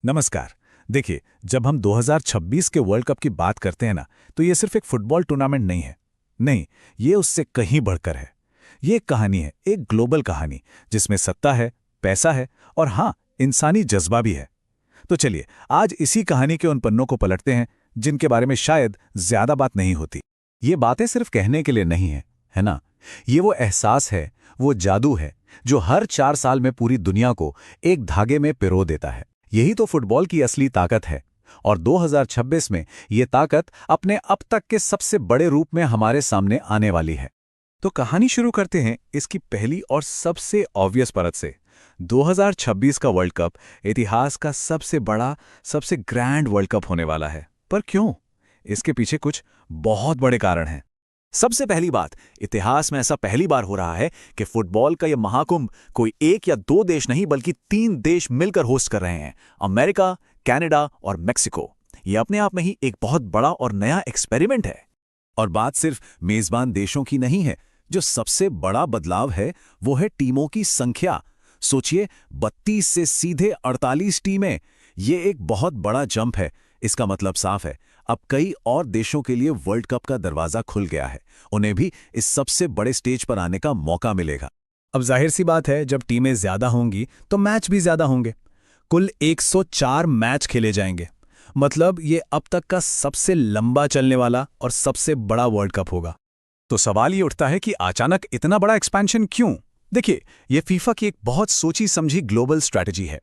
नमस्कार। देखिए, जब हम 2026 के वर्ल्ड कप की बात करते हैं ना, तो ये सिर्फ एक फुटबॉल टूर्नामेंट नहीं है। नहीं, ये उससे कहीं बढ़कर है। ये एक कहानी है, एक ग्लोबल कहानी, जिसमें सत्ता है, पैसा है और हाँ, इंसानी जज्बा भी है। तो चलिए, आज इसी कहानी के उन पन्नों को पलटते हैं, जिनके बारे में शायद ज्यादा बात नहीं होती। ये बातें सिर्फ कहने के लिए नहीं है ना? ये वो एहसास है, वो जादू है, जो हर 4 साल में पूरी दुनिया को एक धागे में पिरो देता है। यही तो फुटबॉल की असली ताकत है। और 2026 में ये ताकत अपने अब तक के सबसे बड़े रूप में हमारे सामने आने वाली है। तो कहानी शुरू करते हैं इसकी पहली और सबसे ऑब्वियस परत से। 2026 का वर्ल्ड कप इतिहास का सबसे बड़ा, सबसे ग्रैंड वर्ल्ड कप होने वाला है। पर क्यों? इसके पीछे कुछ बहुत बड़े कारण हैं। सबसे पहली बात, इतिहास में ऐसा पहली बार हो रहा है कि फुटबॉल का यह महाकुंभ कोई एक या दो देश नहीं बल्कि 3 देश मिलकर होस्ट कर रहे हैं। अमेरिका, कनाडा और मेक्सिको। यह अपने आप में ही एक बहुत बड़ा और नया एक्सपेरिमेंट है। और बात सिर्फ मेजबान देशों की नहीं है। जो सबसे बड़ा बदलाव है वो है टीमों की संख्या। सोचिए, 32 से सीधे 48 टीमें। ये एक बहुत बड़ा जंप है। इसका मतलब साफ है, अब कई और देशों के लिए वर्ल्ड कप का दरवाजा खुल गया है। उन्हें भी इस सबसे बड़े स्टेज पर आने का मौका मिलेगा। अब जाहिर सी बात है, जब टीमें ज्यादा होंगी तो मैच भी ज्यादा होंगे। कुल 104 मैच खेले जाएंगे। मतलब ये अब तक का सबसे लंबा चलने वाला और सबसे बड़ा वर्ल्ड कप होगा। तो सवाल ये उठता है कि अचानक इतना बड़ा एक्सपेंशन क्यों? देखिए, ये फीफा की एक बहुत सोची समझी ग्लोबल स्ट्रैटेजी है।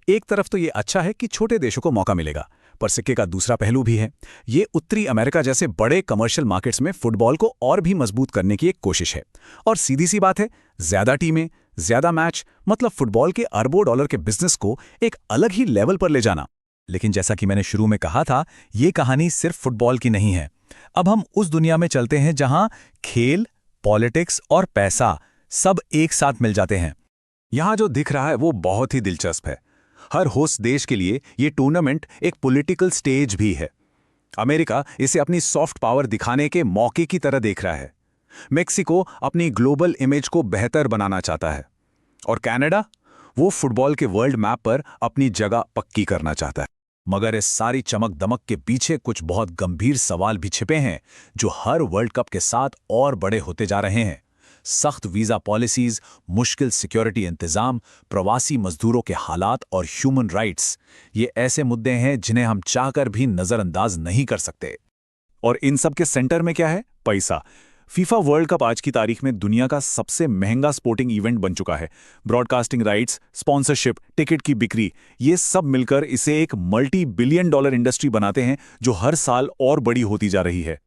एक तरफ तो ये अच्छा है कि छोटे देशों को मौका मिलेगा, पर सिक्के का दूसरा पहलू भी है। ये उत्तरी अमेरिका जैसे बड़े कमर्शियल मार्केट्स में फुटबॉल को और भी मजबूत करने की एक कोशिश है। और सीधी सी बात है, ज्यादा टीमें, ज्यादा मैच, मतलब फुटबॉल के अरबों डॉलर के बिजनेस को एक अलग ही लेवल पर ले जाना। लेकिन जैसा कि मैंने शुरू में कहा था, ये कहानी सिर्फ फुटबॉल की नहीं है। अब हम उस दुनिया में चलते हैं जहां खेल, पॉलिटिक्स और पैसा सब एक साथ मिल जाते हैं। यहां जो दिख रहा है वो बहुत ही दिलचस्प है। हर होस्ट देश के लिए ये टूर्नामेंट एक पॉलिटिकल स्टेज भी है। अमेरिका इसे अपनी सॉफ्ट पावर दिखाने के मौके की तरह देख रहा है। मेक्सिको अपनी ग्लोबल इमेज को बेहतर बनाना चाहता है। और कनाडा, वो फुटबॉल के वर्ल्ड मैप पर अपनी जगह पक्की करना चाहता है। मगर इस सारी चमक दमक के पीछे कुछ बहुत गंभीर सवाल भी छिपे हैं, जो हर वर्ल्ड कप के साथ और बड़े होते जा रहे हैं। सख्त वीजा पॉलिसीज, मुश्किल सिक्योरिटी इंतजाम, प्रवासी मजदूरों के हालात और ह्यूमन राइट्स, ये ऐसे मुद्दे हैं जिन्हें हम चाहकर भी नजरअंदाज नहीं कर सकते। और इन सब के सेंटर में क्या है? पैसा। फीफा वर्ल्ड कप आज की तारीख में दुनिया का सबसे महंगा स्पोर्टिंग इवेंट बन चुका है। ब्रॉडकास्टिंग राइट्स, स्पॉन्सरशिप, टिकट की बिक्री, ये सब मिलकर इसे एक मल्टी बिलियन डॉलर इंडस्ट्री बनाते हैं, जो हर साल और बड़ी होती जा रही है।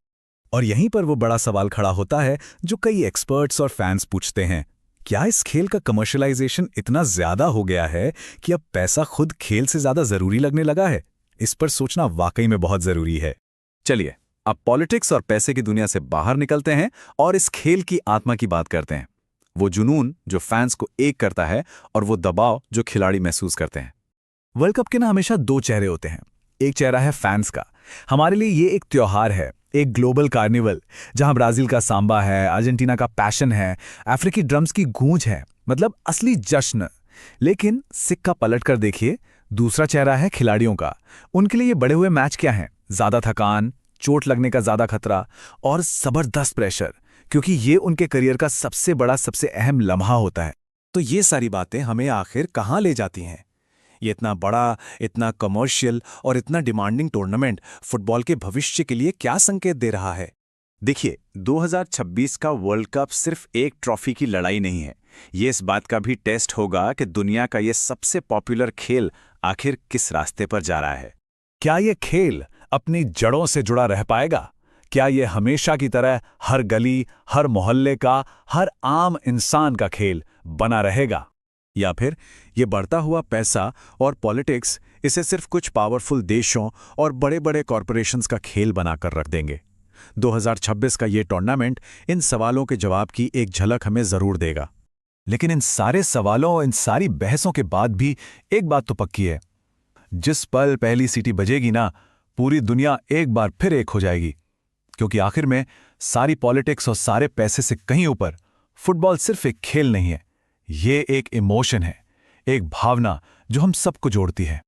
और यहीं पर वो बड़ा सवाल खड़ा होता है जो कई एक्सपर्ट्स और फैंस पूछते हैं। क्या इस खेल का कमर्शियलाइजेशन इतना ज्यादा हो गया है कि अब पैसा खुद खेल से ज्यादा जरूरी लगने लगा है? इस पर सोचना वाकई में बहुत जरूरी है। चलिए, अब पॉलिटिक्स और पैसे की दुनिया से बाहर निकलते हैं और इस खेल की आत्मा की बात करते हैं। वो जुनून जो फैंस को एक करता है और वो दबाव जो खिलाड़ी महसूस करते हैं। वर्ल्ड कप के ना हमेशा दो चेहरे होते हैं। एक चेहरा है फैंस का। हमारे लिए ये एक त्योहार है, एक ग्लोबल कार्निवल, जहां ब्राजील का सांबा है, अर्जेंटीना का पैशन है, अफ्रीकी ड्रम्स की गूंज है, मतलब असली जश्न। लेकिन सिक्का पलट कर देखिए, दूसरा चेहरा है खिलाड़ियों का। उनके लिए ये बड़े हुए मैच क्या हैं? ज्यादा थकान, चोट लगने का ज्यादा खतरा और जबरदस्त प्रेशर, क्योंकि ये उनके करियर का सबसे बड़ा, सबसे अहम लम्हा होता है। तो ये सारी बातें हमें आखिर कहाँ ले जाती हैं? ये इतना बड़ा, इतना कमर्शियल और इतना डिमांडिंग टूर्नामेंट फुटबॉल के भविष्य के लिए क्या संकेत दे रहा है? देखिए, 2026 का वर्ल्ड कप सिर्फ एक ट्रॉफी की लड़ाई नहीं है। ये इस बात का भी टेस्ट होगा कि दुनिया का ये सबसे पॉपुलर खेल आखिर किस रास्ते पर जा रहा है। क्या ये खेल अपनी जड़ों से जुड़ा रह पाएगा? क्या ये हमेशा की तरह हर गली, हर मोहल्ले का, हर आम इंसान का खेल बना रहेगा? या फिर ये बढ़ता हुआ पैसा और पॉलिटिक्स इसे सिर्फ कुछ पावरफुल देशों और बड़े बड़े कॉरपोरेशंस का खेल बनाकर रख देंगे? 2026 का ये टूर्नामेंट इन सवालों के जवाब की एक झलक हमें जरूर देगा। लेकिन इन सारे सवालों, इन सारी बहसों के बाद भी एक बात तो पक्की है। जिस पल पहली सीटी बजेगी ना, पूरी दुनिया एक बार फिर एक हो जाएगी। क्योंकि आखिर में सारी पॉलिटिक्स और सारे पैसे से कहीं ऊपर फुटबॉल सिर्फ एक खेल नहीं है। ये एक इमोशन है, एक भावना जो हम सबको जोड़ती है।